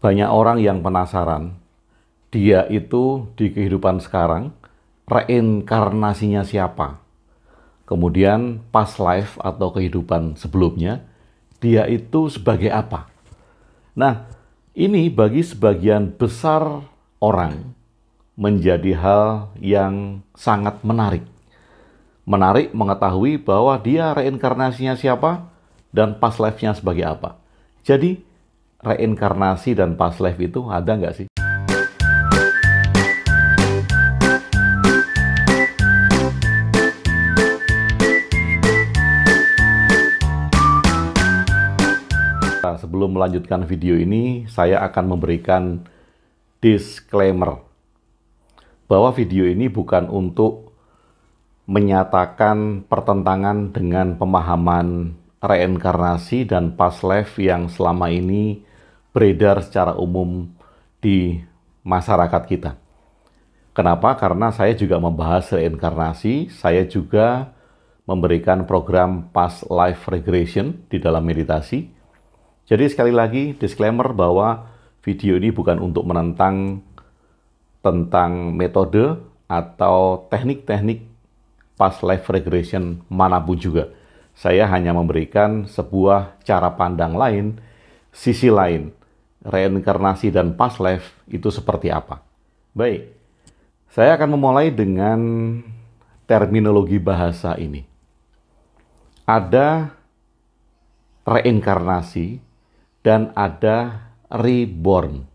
Banyak orang yang penasaran, dia itu di kehidupan sekarang, reinkarnasinya siapa? Kemudian past life atau kehidupan sebelumnya, dia itu sebagai apa? Nah, ini bagi sebagian besar orang menjadi hal yang sangat menarik. Menarik mengetahui bahwa dia reinkarnasinya siapa dan past life-nya sebagai apa. Jadi, reinkarnasi dan past life itu ada nggak sih? Nah, sebelum melanjutkan video ini, saya akan memberikan disclaimer bahwa video ini bukan untuk menyatakan pertentangan dengan pemahaman reinkarnasi dan past life yang selama ini beredar secara umum di masyarakat kita. Kenapa? Karena saya juga membahas reinkarnasi, saya juga memberikan program past life regression di dalam meditasi. Jadi sekali lagi disclaimer bahwa video ini bukan untuk menentang tentang metode atau teknik-teknik past life regression manapun juga. Saya hanya memberikan sebuah cara pandang lain, sisi lain, reinkarnasi dan past life itu seperti apa. Baik, saya akan memulai dengan terminologi bahasa ini. Ada reinkarnasi dan ada reborn.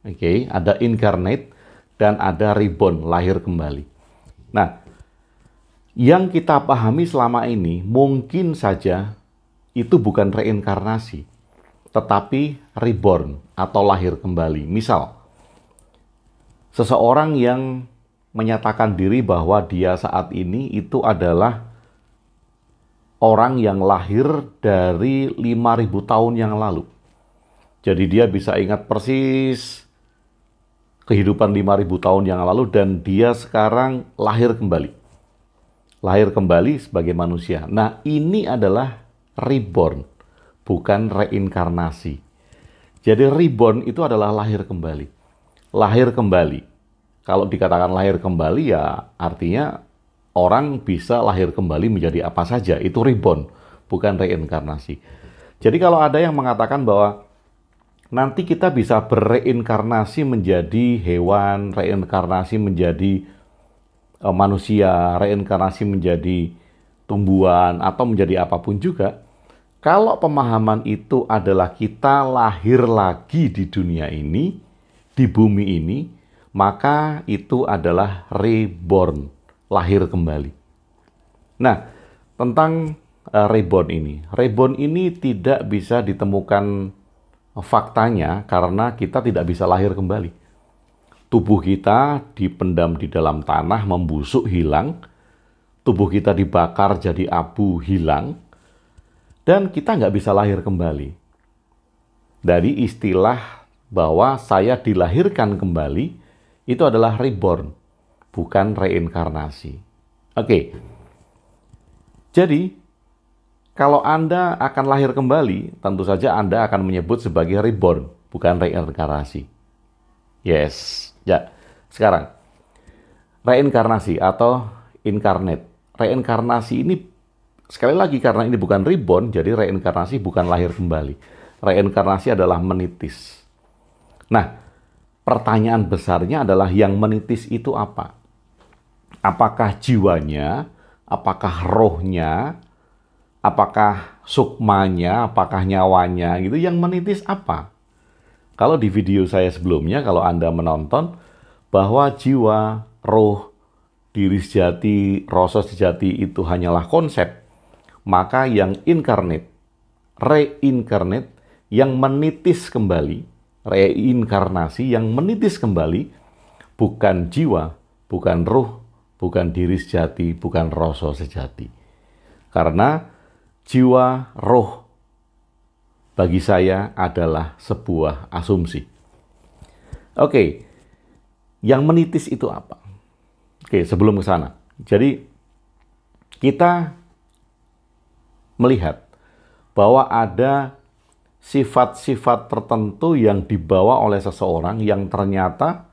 Oke, ada incarnate dan ada reborn, lahir kembali. Nah, yang kita pahami selama ini mungkin saja itu bukan reinkarnasi, tetapi reborn atau lahir kembali. Misal, seseorang yang menyatakan diri bahwa dia saat ini itu adalah orang yang lahir dari 5.000 tahun yang lalu. Jadi dia bisa ingat persis kehidupan 5.000 tahun yang lalu dan dia sekarang lahir kembali. Lahir kembali sebagai manusia. Nah, ini adalah reborn, bukan reinkarnasi. Jadi reborn itu adalah lahir kembali. Lahir kembali. Kalau dikatakan lahir kembali ya artinya orang bisa lahir kembali menjadi apa saja. Itu reborn, bukan reinkarnasi. Jadi kalau ada yang mengatakan bahwa nanti kita bisa bereinkarnasi menjadi hewan, reinkarnasi menjadi manusia, reinkarnasi menjadi tumbuhan, atau menjadi apapun juga. Kalau pemahaman itu adalah kita lahir lagi di dunia ini, di bumi ini, maka itu adalah reborn, lahir kembali. Nah, tentang reborn ini tidak bisa ditemukan faktanya karena kita tidak bisa lahir kembali. Tubuh kita dipendam di dalam tanah, membusuk, hilang. Tubuh kita dibakar jadi abu, hilang. Dan kita nggak bisa lahir kembali. Dari istilah bahwa saya dilahirkan kembali, itu adalah reborn, bukan reinkarnasi. Oke. Jadi, kalau Anda akan lahir kembali, tentu saja Anda akan menyebut sebagai reborn, bukan reinkarnasi. Yes. Ya, sekarang, reinkarnasi atau incarnate. Reinkarnasi ini, sekali lagi karena ini bukan reborn, jadi reinkarnasi bukan lahir kembali. Reinkarnasi adalah menitis. Nah, pertanyaan besarnya adalah yang menitis itu apa? Apakah jiwanya, apakah rohnya, apakah sukmanya, apakah nyawanya gitu, yang menitis apa? Kalau di video saya sebelumnya, kalau Anda menonton, bahwa jiwa, roh, diri sejati, rasa sejati itu hanyalah konsep, maka yang incarnate, reincarnate, yang menitis kembali, reinkarnasi, yang menitis kembali, bukan jiwa, bukan roh, bukan diri sejati, bukan rasa sejati. Karena jiwa, roh, bagi saya adalah sebuah asumsi. Oke, yang menitis itu apa? Oke, sebelum ke sana. Jadi, kita melihat bahwa ada sifat-sifat tertentu yang dibawa oleh seseorang yang ternyata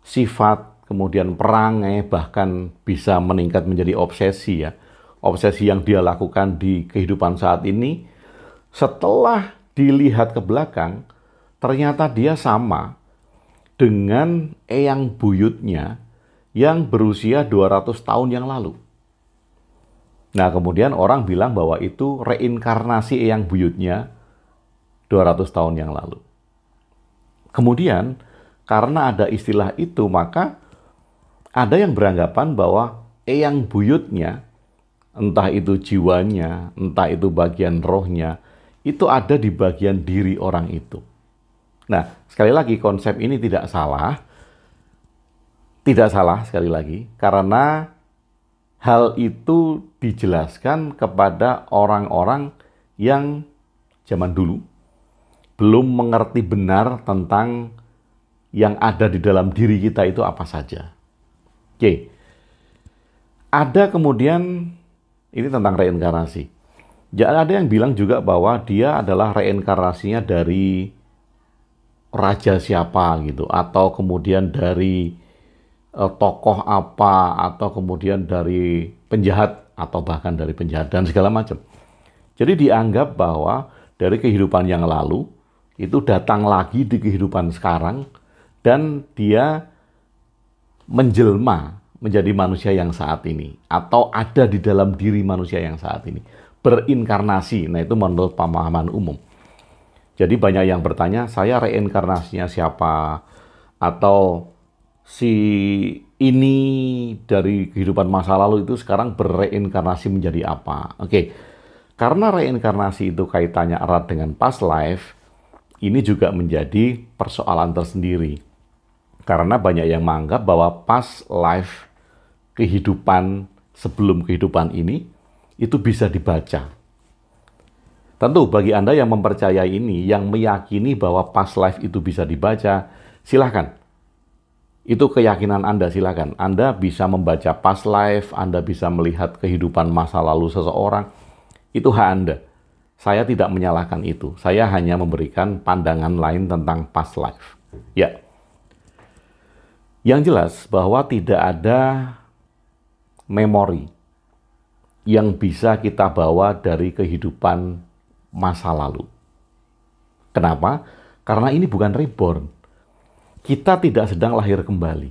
sifat, kemudian perangai, bahkan bisa meningkat menjadi obsesi ya. Obsesi yang dia lakukan di kehidupan saat ini, setelah dilihat ke belakang, ternyata dia sama dengan eyang buyutnya yang berusia 200 tahun yang lalu. Nah, kemudian orang bilang bahwa itu reinkarnasi eyang buyutnya 200 tahun yang lalu. Kemudian, karena ada istilah itu, maka ada yang beranggapan bahwa eyang buyutnya, entah itu jiwanya, entah itu bagian rohnya, itu ada di bagian diri orang itu. Nah, sekali lagi konsep ini tidak salah. Tidak salah sekali lagi, karena hal itu dijelaskan kepada orang-orang yang zaman dulu belum mengerti benar tentang yang ada di dalam diri kita itu apa saja. Oke. Ada kemudian, ini tentang reinkarnasi. Ada yang bilang juga bahwa dia adalah reinkarnasinya dari raja siapa gitu, atau kemudian dari tokoh apa, atau kemudian dari penjahat, atau bahkan dari penjahat dan segala macam. Jadi dianggap bahwa dari kehidupan yang lalu itu datang lagi di kehidupan sekarang dan dia menjelma menjadi manusia yang saat ini, atau ada di dalam diri manusia yang saat ini, berinkarnasi. Nah, itu menurut pemahaman umum. Jadi banyak yang bertanya, saya reinkarnasinya siapa, atau si ini dari kehidupan masa lalu itu sekarang bereinkarnasi menjadi apa. Oke, karena reinkarnasi itu kaitannya erat dengan past life, ini juga menjadi persoalan tersendiri. Karena banyak yang menganggap bahwa past life, kehidupan sebelum kehidupan ini, itu bisa dibaca. Tentu bagi Anda yang mempercayai ini, yang meyakini bahwa past life itu bisa dibaca, silahkan. Itu keyakinan Anda, silakan. Anda bisa membaca past life, Anda bisa melihat kehidupan masa lalu seseorang. Itu hak Anda. Saya tidak menyalahkan itu. Saya hanya memberikan pandangan lain tentang past life. Ya. Yang jelas bahwa tidak ada memori yang bisa kita bawa dari kehidupan masa lalu. Kenapa? Karena ini bukan reborn. Kita tidak sedang lahir kembali.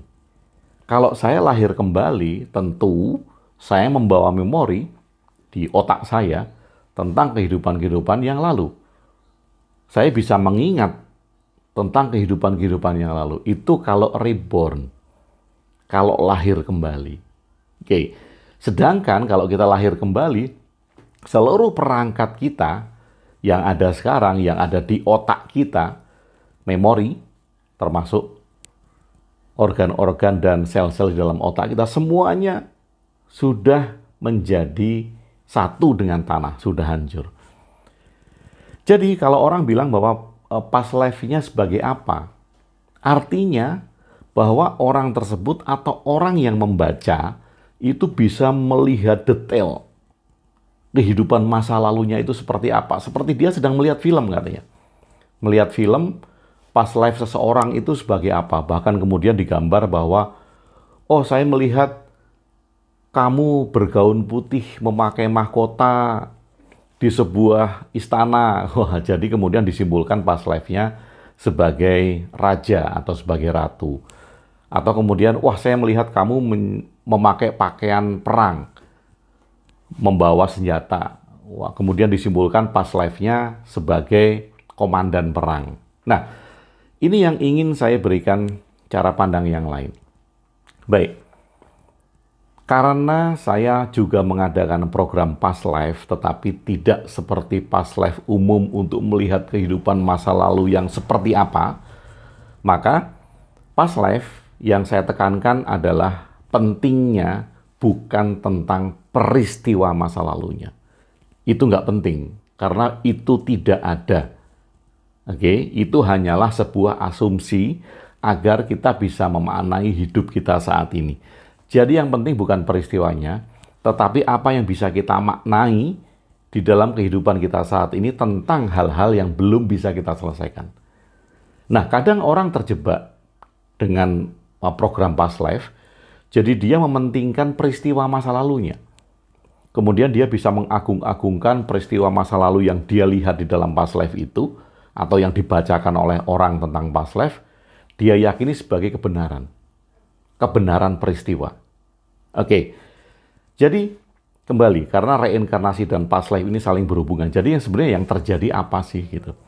Kalau saya lahir kembali, tentu saya membawa memori di otak saya tentang kehidupan-kehidupan yang lalu. Saya bisa mengingat tentang kehidupan-kehidupan yang lalu. Itu kalau reborn, kalau lahir kembali. Oke. Sedangkan kalau kita lahir kembali, seluruh perangkat kita yang ada sekarang, yang ada di otak kita, memori, termasuk organ-organ dan sel-sel di dalam otak kita, semuanya sudah menjadi satu dengan tanah, sudah hancur. Jadi kalau orang bilang bahwa past life-nya sebagai apa, artinya bahwa orang tersebut atau orang yang membaca itu bisa melihat detail kehidupan masa lalunya itu seperti apa. Seperti dia sedang melihat film katanya. Melihat film, past life seseorang itu sebagai apa. Bahkan kemudian digambar bahwa, oh saya melihat kamu bergaun putih memakai mahkota di sebuah istana. Wah, jadi kemudian disimpulkan past life-nya sebagai raja atau sebagai ratu. Atau kemudian, wah saya melihat kamu memakai pakaian perang, membawa senjata. Wah, kemudian disimpulkan past life-nya sebagai komandan perang. Nah, ini yang ingin saya berikan cara pandang yang lain. Baik, karena saya juga mengadakan program past life, tetapi tidak seperti past life umum untuk melihat kehidupan masa lalu yang seperti apa, maka past life yang saya tekankan adalah pentingnya bukan tentang peristiwa masa lalunya. Itu nggak penting, karena itu tidak ada. Oke, itu hanyalah sebuah asumsi agar kita bisa memaknai hidup kita saat ini. Jadi yang penting bukan peristiwanya, tetapi apa yang bisa kita maknai di dalam kehidupan kita saat ini tentang hal-hal yang belum bisa kita selesaikan. Nah, kadang orang terjebak dengan program past life, jadi dia mementingkan peristiwa masa lalunya. Kemudian dia bisa mengagung-agungkan peristiwa masa lalu yang dia lihat di dalam past life itu, atau yang dibacakan oleh orang tentang past life, dia yakini sebagai kebenaran. Kebenaran peristiwa. Oke, jadi kembali, karena reinkarnasi dan past life ini saling berhubungan. Jadi yang sebenarnya yang terjadi apa sih gitu.